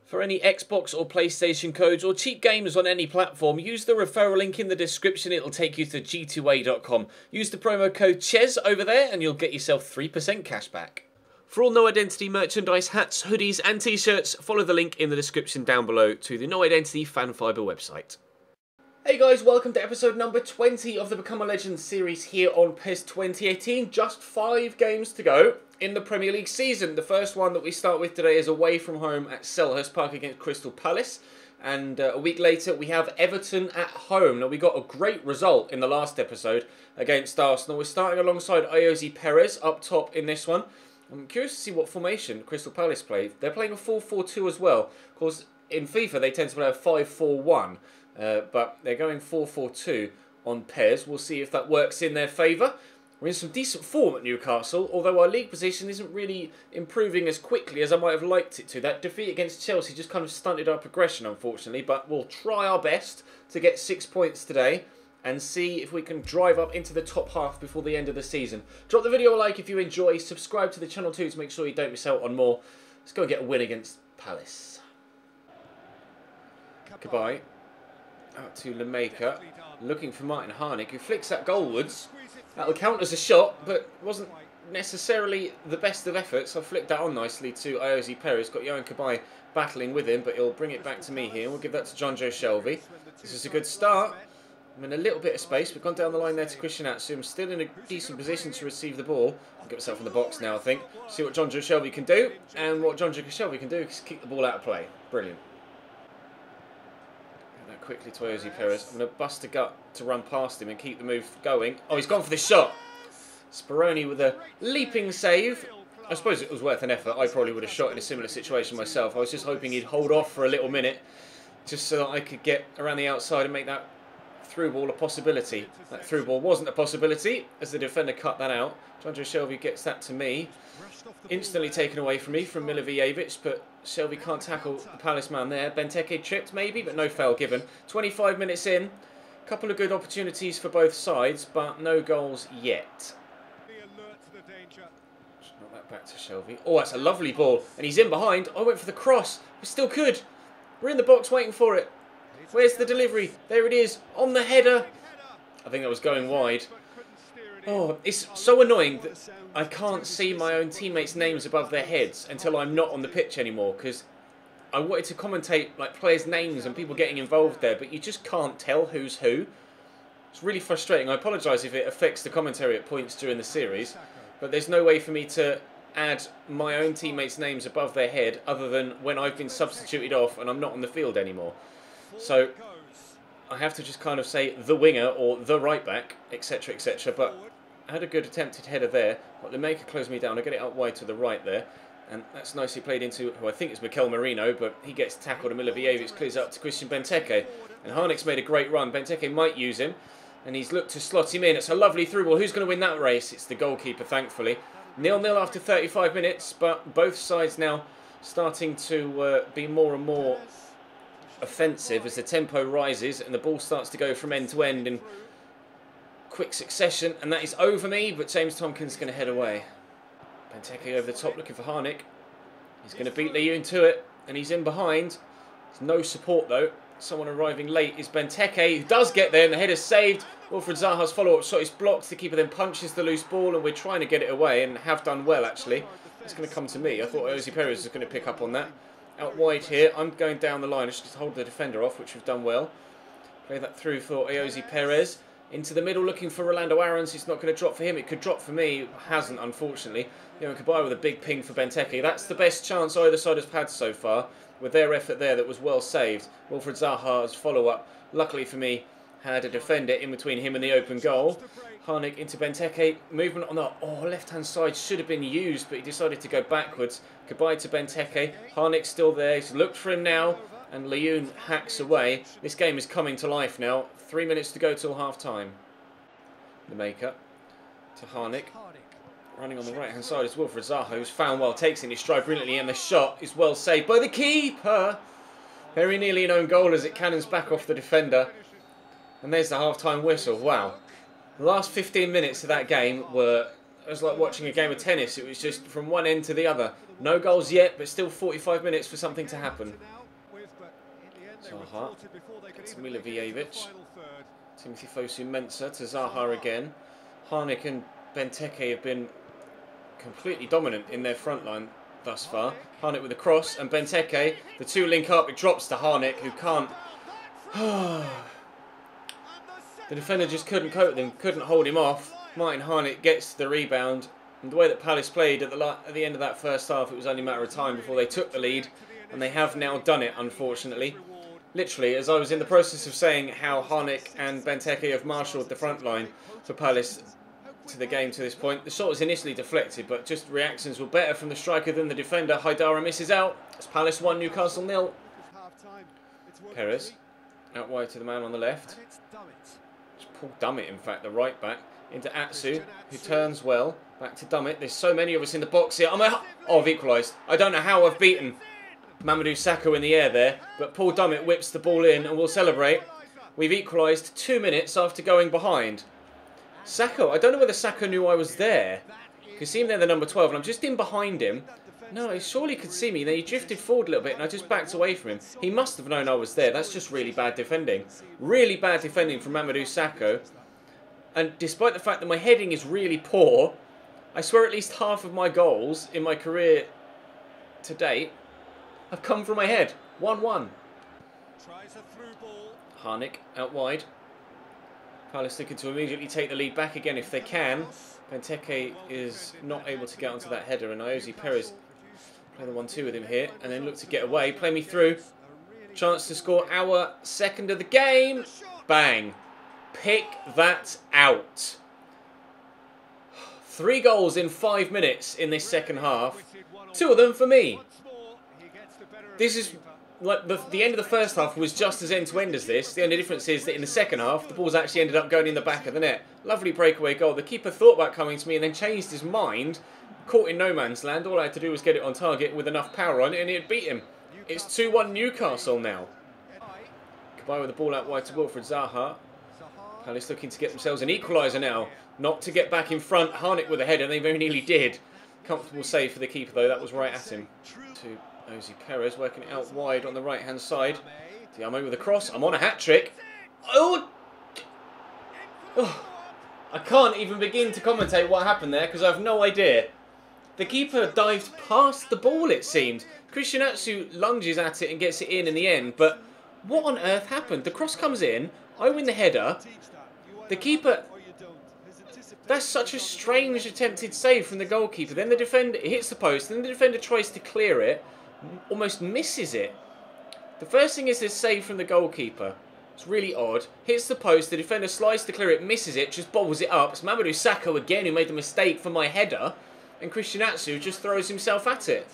For any Xbox or PlayStation codes or cheap games on any platform, use the referral link in the description. It'll take you to g2a.com. Use the promo code CHES over there and you'll get yourself 3% cash back. For all No Identity merchandise, hats, hoodies and t-shirts, follow the link in the description down below to the No Identity Fan Fiber website. Hey guys, welcome to episode number 20 of the Become a Legend series here on PES 2018. Just 5 games to go in the Premier League season. The first one that we start with today is away from home at Selhurst Park against Crystal Palace. And a week later we have Everton at home. Now we got a great result in the last episode against Arsenal. We're starting alongside Iosi Perez up top in this one. I'm curious to see what formation Crystal Palace play. They're playing a 4-4-2 as well. Of course, in FIFA they tend to play a 5-4-1. But they're going 4-4-2 on PES. We'll see if that works in their favour. We're in some decent form at Newcastle, although our league position isn't really improving as quickly as I might have liked it to. That defeat against Chelsea just kind of stunted our progression, unfortunately, but we'll try our best to get 6 points today and see if we can drive up into the top half before the end of the season. Drop the video a like if you enjoy, subscribe to the channel too to make sure you don't miss out on more. Let's go and get a win against Palace. Goodbye. Out to Lemaica, looking for Martin Harnik, who flicks that goalwards. That'll count as a shot, but wasn't necessarily the best of efforts. I flicked that on nicely to Iosi Perez. Got Yohan Cabaye battling with him, but he'll bring it back to me here. We'll give that to John Joe Shelby. This is a good start. I'm in a little bit of space. We've gone down the line there to Christian Atsu. I'm still in a decent position to receive the ball. I'll get myself in the box now, I think. See what John Joe Shelby can do. And what John Joe Shelby can do is kick the ball out of play. Brilliant. Quickly to Iosi Perez. I'm going to bust a gut to run past him and keep the move going. Oh, he's gone for the shot. Speroni with a leaping save. I suppose it was worth an effort. I probably would have shot in a similar situation myself. I was just hoping he'd hold off for a little minute just so that I could get around the outside and make that through ball a possibility. That through ball wasn't a possibility as the defender cut that out. John Joe Shelby gets that to me. Instantly taken away from me from Milivojevic, but Shelby can't tackle the Palace man there. Benteke tripped maybe, but no foul given. 25 minutes in. A couple of good opportunities for both sides, but no goals yet. Not that back to Shelby. Oh, that's a lovely ball. And he's in behind. I went for the cross. We still could. We're in the box waiting for it. Where's the delivery? There it is. On the header. I think that was going wide. Oh, it's so annoying that I can't see my own teammates' names above their heads until I'm not on the pitch anymore, because I wanted to commentate like players' names and people getting involved there, but you just can't tell who's who. It's really frustrating. I apologise if it affects the commentary at points during the series, but there's no way for me to add my own teammates' names above their head other than when I've been substituted off and I'm not on the field anymore. So I have to just kind of say the winger or the right back, etc, etc. But I had a good attempted header there. But Lemaica closed me down. I get it out wide to the right there. And that's nicely played into who I think is Mikel Merino, but he gets tackled and Milivojevic clears up to Christian Benteke. And Harnik's made a great run. Benteke might use him. And he's looked to slot him in. It's a lovely through ball. Who's going to win that race? It's the goalkeeper, thankfully. 0-0 after 35 minutes, but both sides now starting to be more and more offensive as the tempo rises and the ball starts to go from end to end in quick succession, and that is over me, but James Tompkins is going to head away. Benteke over the top looking for Harnik. He's going to beat Leung to it, and he's in behind. There's no support though. Someone arriving late is Benteke, who does get there, and the header's saved. Wilfred Zaha's follow-up shot is blocked. The keeper then punches the loose ball, and we're trying to get it away, and have done well actually. It's going to come to me. I thought Iosi Perez was going to pick up on that. Out wide here, I'm going down the line. I should just hold the defender off, which we've done well. Play that through for Iosi Perez. Into the middle, looking for Rolando Aarons. It's not going to drop for him. It could drop for me. It hasn't, unfortunately. Yohan Cabaye with a big ping for Benteke. That's the best chance either side has had so far, with their effort there that was well saved. Wilfred Zaha's follow-up, luckily for me, had a defender in between him and the open goal. Harnik into Benteke. Movement on the left-hand side should have been used, but he decided to go backwards. Goodbye to Benteke. Harnik's still there. He's looked for him now, and Leung hacks away. This game is coming to life now. 3 minutes to go till half-time. The maker to Harnik. Running on the right-hand side is Wilfred Zaha, who's found well, takes in his stride brilliantly, and the shot is well saved by the keeper. Very nearly an own goal as it cannons back off the defender. And there's the half-time whistle. Wow. The last 15 minutes of that game were, it was like watching a game of tennis. It was just from one end to the other. No goals yet, but still 45 minutes for something to happen. Zaha gets Milivojevic. Timothy Fosu-Mensah to Zaha again. Harnik and Benteke have been completely dominant in their front line thus far. Harnik with a cross, and Benteke, the two link up, it drops to Harnik, who can't... The defender just couldn't cope with him, couldn't hold him off. Martin Harnik gets the rebound, and the way that Palace played at the end of that first half, it was only a matter of time before they took the lead, and they have now done it, unfortunately. Literally, as I was in the process of saying how Harnik and Benteke have marshalled the front line for Palace to the game to this point, the shot was initially deflected, but just reactions were better from the striker than the defender. Haidara misses out. It's Palace 1, Newcastle 0. Perez out wide to the man on the left. It's Paul Dummett, in fact, the right back, into Atsu, who turns well. Back to Dummett. There's so many of us in the box here. Oh, I've equalised. I don't know how I've beaten Mamadou Sakho in the air there, but Paul Dummett whips the ball in and we'll celebrate. We've equalised 2 minutes after going behind. Sakho, I don't know whether Sakho knew I was there. You can see him there, the number 12, and I'm just in behind him. No, he surely could see me. Then he drifted forward a little bit and I just backed away from him. He must have known I was there. That's just really bad defending. Really bad defending from Mamadou Sakho. And despite the fact that my heading is really poor, I swear at least half of my goals in my career to date have come from my head. 1-1. Harnik out wide. Palace looking to immediately take the lead back again if they can. Benteke is not able to get onto that header, and Iosi Perez play the 1-2 with him here, and then look to get away. Play me through. Chance to score our second of the game. Bang. Pick that out. 3 goals in 5 minutes in this second half. 2 of them for me. This is like the end of the first half was just as end-to-end as this. The only difference is that in the second half, the ball's actually ended up going in the back of the net. Lovely breakaway goal. The keeper thought about coming to me and then changed his mind. Caught in no man's land. All I had to do was get it on target with enough power on it and it beat him. It's 2-1 Newcastle now. Goodbye with the ball out wide to Wilfred Zaha. Palace looking to get themselves an equaliser now. Not to get back in front. Harnik with a header, and they very nearly did. Comfortable save for the keeper though. That was right at him. To Iosi Perez working it out wide on the right hand side. Diamo with a cross. I'm on a hat-trick. Oh! I can't even begin to commentate what happened there because I have no idea. The keeper dived past the ball, it seemed. Christian Atsu lunges at it and gets it in the end, but what on earth happened? The cross comes in, I win the header. The keeper... That's such a strange attempted save from the goalkeeper. Then the defender hits the post, then the defender tries to clear it, almost misses it. The first thing is this save from the goalkeeper. It's really odd. Hits the post, the defender slides to clear it, misses it, just bobbles it up. It's Mamadou Sakho again who made the mistake for my header, and Christian Atsu just throws himself at it.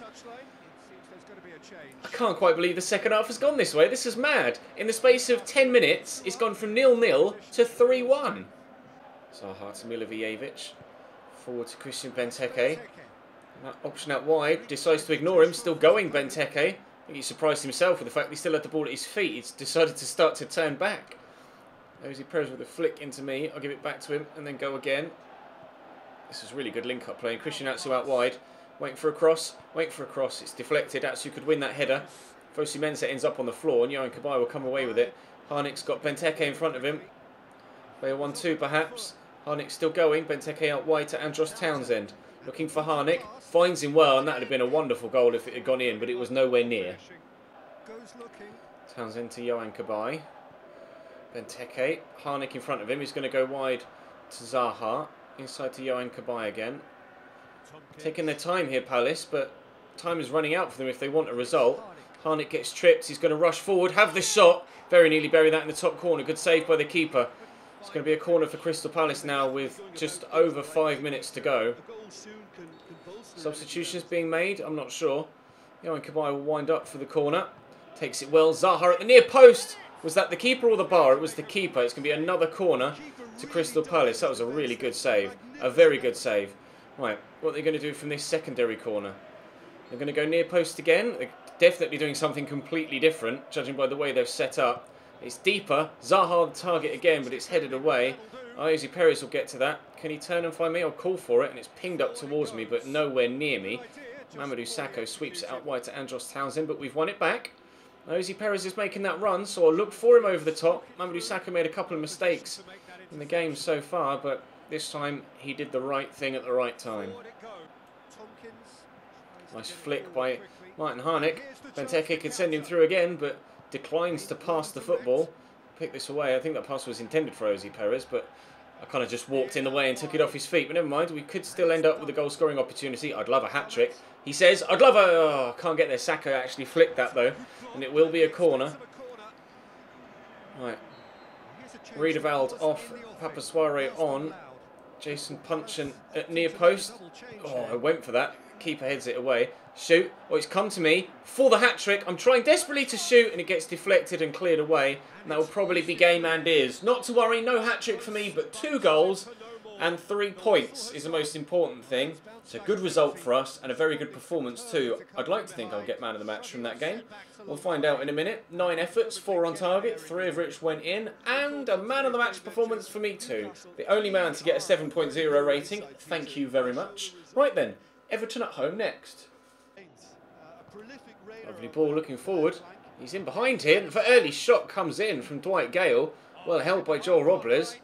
I can't quite believe the second half has gone this way. This is mad. In the space of 10 minutes, it's gone from 0-0 to 3-1. Zaha to Milivojevic. Forward to Christian Benteke. That option out wide. Decides to ignore him. Still going, Benteke. I think he surprised himself with the fact that he still had the ball at his feet. He's decided to start to turn back. Iosi Perez with a flick into me. I'll give it back to him and then go again. This is really good link-up play. Christian Atsu out wide. Waiting for a cross. Waiting for a cross. It's deflected. Atsu could win that header. Fosu-Mensah ends up on the floor and Yohan Cabaye will come away with it. Harnik's got Benteke in front of him. Play a 1-2 perhaps. Harnik still going. Benteke out wide to Andros Townsend. Looking for Harnik. Finds him well, and that would have been a wonderful goal if it had gone in, but it was nowhere near. Townsend to Yohan Cabaye. Benteke. Harnik in front of him. He's going to go wide to Zaha. Inside to Yohan Cabaye again. Taking their time here, Palace, but time is running out for them if they want a result. Harnik gets tripped. He's going to rush forward. Have the shot. Very nearly bury that in the top corner. Good save by the keeper. It's going to be a corner for Crystal Palace now with just over 5 minutes to go. Substitutions being made, I'm not sure. Yohan Cabaye will wind up for the corner. Takes it well. Zaha at the near post. Was that the keeper or the bar? It was the keeper. It's going to be another corner to Crystal Palace. That was a really good save. A very good save. Right, what are they going to do from this secondary corner? They're going to go near post again. They're definitely doing something completely different, judging by the way they've set up. It's deeper. Zaha the target again, but it's headed away. Iosi Perez will get to that. Can he turn and find me? I'll call for it, and it's pinged up towards me, but nowhere near me. Mamadou Sakho sweeps it out wide to Andros Townsend, but we've won it back. Jose Perez is making that run, so I'll look for him over the top. Mamadou Sakho made a couple of mistakes in the game so far, but this time he did the right thing at the right time. Nice flick by Martin Harnik. Benteke could send him through again, but declines to pass the football. Pick this away. I think that pass was intended for Jose Perez, but I kind of just walked in the way and took it off his feet. But never mind, we could still end up with a goal-scoring opportunity. I'd love a hat-trick. He says, I'd love a... Oh, can't get there. Sakho actually flicked that, though. And it will be a corner. Right. Riedewald off. Papasuare on. Jason Puncheon at near post. Oh, I went for that. Keeper heads it away. Shoot. Oh, it's come to me for the hat-trick. I'm trying desperately to shoot, and it gets deflected and cleared away. And that will probably be game and is. Not to worry, no hat-trick for me, but 2 goals and 3 points is the most important thing. It's a good result for us and a very good performance too. I'd like to think I'll get man of the match from that game. We'll find out in a minute. 9 efforts, 4 on target, 3 of which went in, and a man of the match performance for me too. The only man to get a 7.0 rating. Thank you very much. Right then, Everton at home next. Lovely ball looking forward. He's in behind here. The early shot comes in from Dwight Gale. Well held by Joel Robles.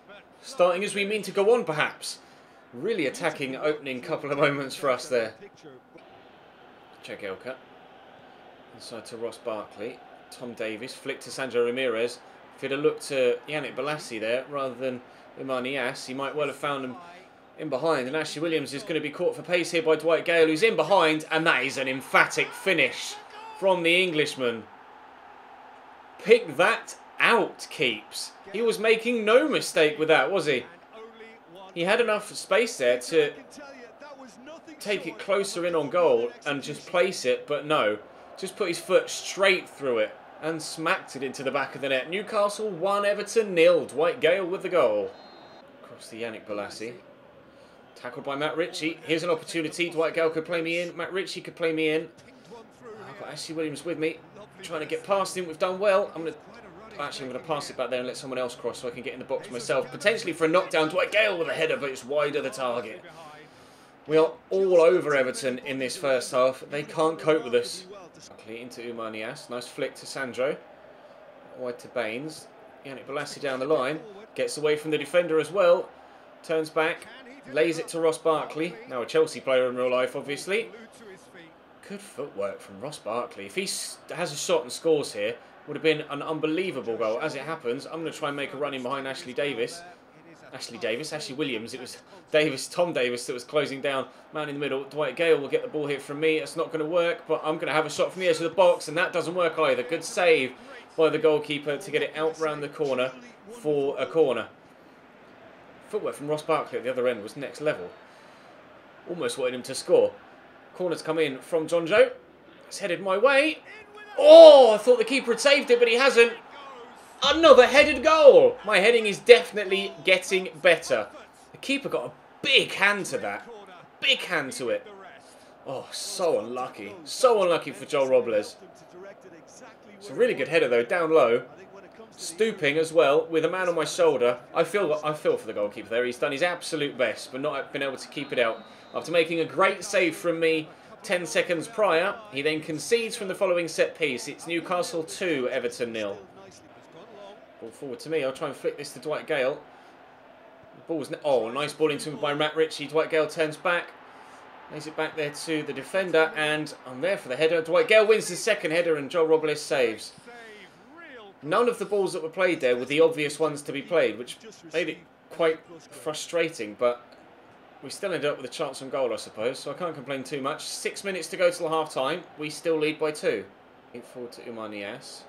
Starting as we mean to go on, perhaps. Really attacking opening couple of moments for us there. Jagielka. Inside to Ross Barkley. Tom Davies. Flick to Sandro Ramirez. If he'd have looked to Yannick Bolasie there rather than Oumar Niasse, he might well have found him in behind. And Ashley Williams is going to be caught for pace here by Dwight Gale, who's in behind. And that is an emphatic finish from the Englishman. Pick that out, Keeps. He was making no mistake with that, was he? He had enough space there to take it closer in on goal and just place it, but no. Just put his foot straight through it and smacked it into the back of the net. Newcastle 1, Everton 0. Dwight Gale with the goal. Across to Yannick Bolasie. Tackled by Matt Ritchie. Here's an opportunity. Dwight Gale could play me in. Matt Ritchie could play me in. I've got Ashley Williams with me. Trying to get past him. We've done well. I'm going to pass it back there and let someone else cross so I can get in the box myself. Potentially for a knockdown. Dwight Gale with a header, but it's wide of the target. We are all over Everton in this first half. They can't cope with us. Into Oumar Niasse. Nice flick to Sandro. Wide to Baines. Yannick Bolasie down the line. Gets away from the defender as well. Turns back. Lays it to Ross Barkley. Now a Chelsea player in real life, obviously. Good footwork from Ross Barkley. If he has a shot and scores here, would have been an unbelievable goal. As it happens, I'm going to try and make a run in behind Ashley Williams. It was Tom Davies that was closing down. Man in the middle. Dwight Gale will get the ball here from me. It's not going to work, but I'm going to have a shot from the edge of the box, and that doesn't work either. Good save by the goalkeeper to get it out round the corner for a corner. Footwork from Ross Barkley at the other end was next level. Almost wanted him to score. Corner's come in from John Joe. It's headed my way. Oh, I thought the keeper had saved it, but he hasn't. Another headed goal. My heading is definitely getting better. The keeper got a big hand to that. Big hand to it. Oh, so unlucky. So unlucky for Joel Robles. It's a really good header, though, down low. Stooping as well, with a man on my shoulder. I feel for the goalkeeper there. He's done his absolute best, but not been able to keep it out. After making a great save from me 10 seconds prior, he then concedes from the following set piece. It's Newcastle 2, Everton 0. Ball forward to me. I'll try and flick this to Dwight Gale. The ball's nice ball into him by Matt Ritchie. Dwight Gale turns back. Lays it back there to the defender, and I'm there for the header. Dwight Gale wins the second header, and Joel Robles saves. None of the balls that were played there were the obvious ones to be played, which made it quite frustrating, but we still ended up with a chance on goal, I suppose, so I can't complain too much. 6 minutes to go till half-time. We still lead by 2. Forward to Oumar Niasse.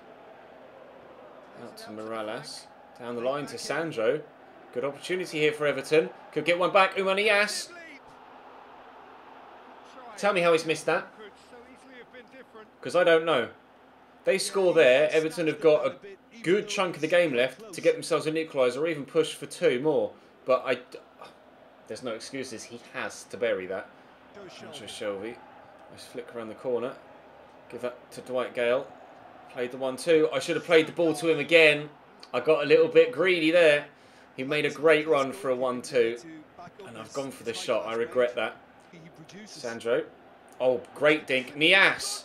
Out to Morales. Down the line to Sandro. Good opportunity here for Everton. Could get one back. Oumar Niasse. Tell me how he's missed that. Because I don't know. They score there. Everton have got a good chunk of the game left to get themselves an equaliser or even push for 2 more. But there's no excuses. He has to bury that. Andrew Shelby. Nice flick around the corner. Give that to Dwight Gale. Played the 1-2. I should have played the ball to him again. I got a little bit greedy there. He made a great run for a 1-2. And I've gone for the shot. I regret that. Sandro. Oh, great dink. Nias.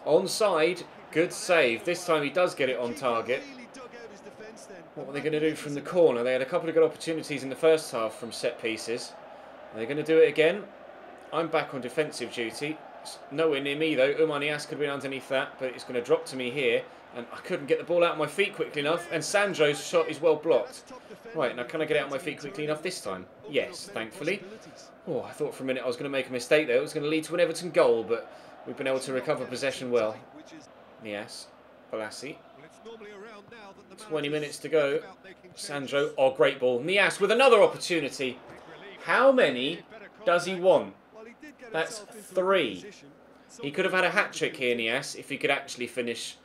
Onside. Good save. This time he does get it on target. What were they going to do from the corner? They had a couple of good opportunities in the first half from set pieces. Are they going to do it again? I'm back on defensive duty. It's nowhere near me though. Nias could have been underneath that, but it's going to drop to me here. And I couldn't get the ball out of my feet quickly enough. And Sandro's shot is well blocked. Right, now can I get it out of my feet quickly enough this time? Yes, thankfully. Oh, I thought for a minute I was going to make a mistake there. It was going to lead to an Everton goal, but we've been able to recover possession well. Nias, Balassi. 20 minutes to go. Sandro, oh, great ball. Nias with another opportunity. How many does he want? That's 3. He could have had a hat-trick here, Nias, if he could actually finish.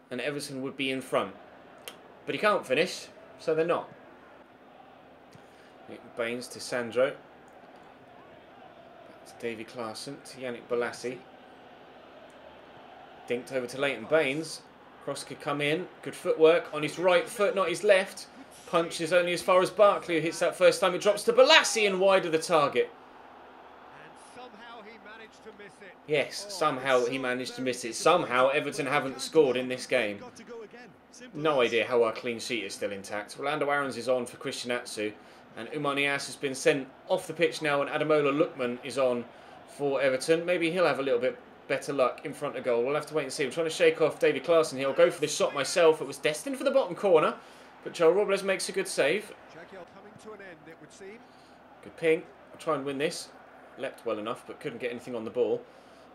And Everton would be in front. But he can't finish, so they're not. Baines to Sandro. Back to Davy Klaassen, to Yannick Balassi. Dinked over to Leighton Baines. Cross could come in. Good footwork on his right foot, not his left. Punch is only as far as Barkley, who hits that first time. It drops to Balassi and wide of the target. Yes, somehow he managed to miss it. Somehow Everton haven't scored in this game. No idea how our clean sheet is still intact. Orlando Aarons is on for Christian Atsu. And Nias has been sent off the pitch now, and Ademola Lookman is on for Everton. Maybe he'll have a little bit better luck in front of goal. We'll have to wait and see. I'm trying to shake off Davy Klaassen here. I'll go for the shot myself. It was destined for the bottom corner. But Joel Robles makes a good save. Good ping. I'll try and win this. Leapt well enough, but couldn't get anything on the ball.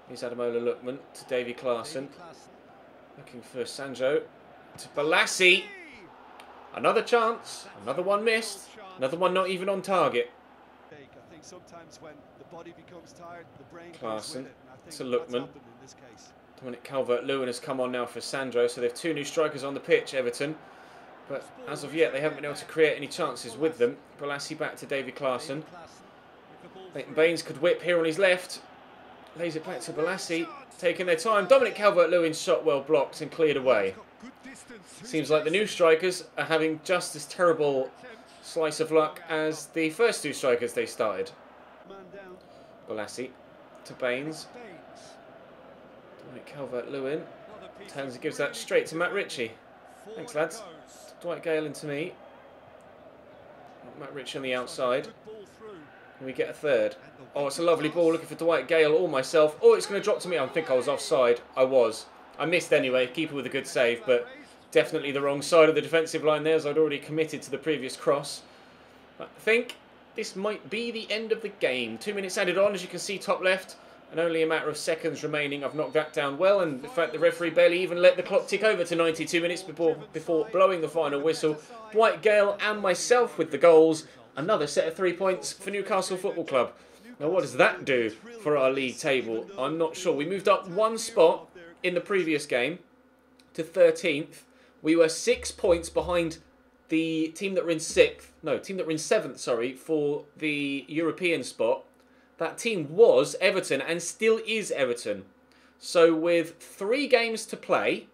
Here's Ademola Lookman to Davy Klaassen. Looking for Sandro. To Balassi. Another chance. Another one missed. Another one not even on target. Klaassen to Lookman. Dominic Calvert-Lewin has come on now for Sandro. So they have 2 new strikers on the pitch, Everton. But as of yet, they haven't been able to create any chances with them. Balassi back to Davy Klaassen. Leighton Baines could whip here on his left. Lays it back to Balassi. Taking their time. Dominic Calvert-Lewin's shot well blocked and cleared away. Seems like the new strikers are having just as terrible slice of luck as the first 2 strikers they started. Balassi to Baines. Dominic Calvert-Lewin. Turns and gives that straight to Matt Ritchie. Thanks, lads. Dwight Gale into me. Matt Ritchie on the outside. And we get a third. Oh, it's a lovely ball. Looking for Dwight Gale or myself. Oh, it's going to drop to me. I think I was offside. I was. I missed anyway. Keeper with a good save, but definitely the wrong side of the defensive line there, as I'd already committed to the previous cross. I think this might be the end of the game. 2 minutes added on, as you can see, top left. And only a matter of seconds remaining. I've knocked that down well, and in fact the referee barely even let the clock tick over to 92 minutes before blowing the final whistle. Dwight Gale and myself with the goals. Another set of 3 points for Newcastle Football Club. Now what does that do for our league table? I'm not sure. We moved up 1 spot in the previous game to 13th. We were 6 points behind the team that were in 7th, sorry, for the European spot. That team was Everton and still is Everton. So with 3 games to play,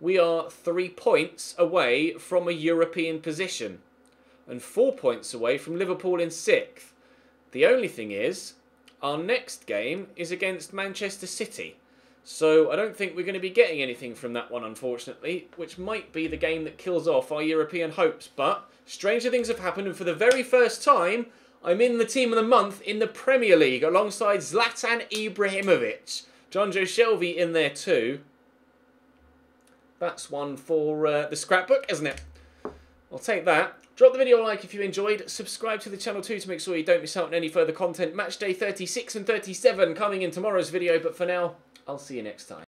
we are 3 points away from a European position and 4 points away from Liverpool in 6th. The only thing is, our next game is against Manchester City. So I don't think we're going to be getting anything from that one, unfortunately, which might be the game that kills off our European hopes. But stranger things have happened, and for the very first time, I'm in the team of the month in the Premier League alongside Zlatan Ibrahimovic. John Joe Shelvey in there too. That's one for the scrapbook, isn't it? I'll take that. Drop the video a like if you enjoyed. Subscribe to the channel too to make sure you don't miss out on any further content. Match day 36 and 37 coming in tomorrow's video. But for now, I'll see you next time.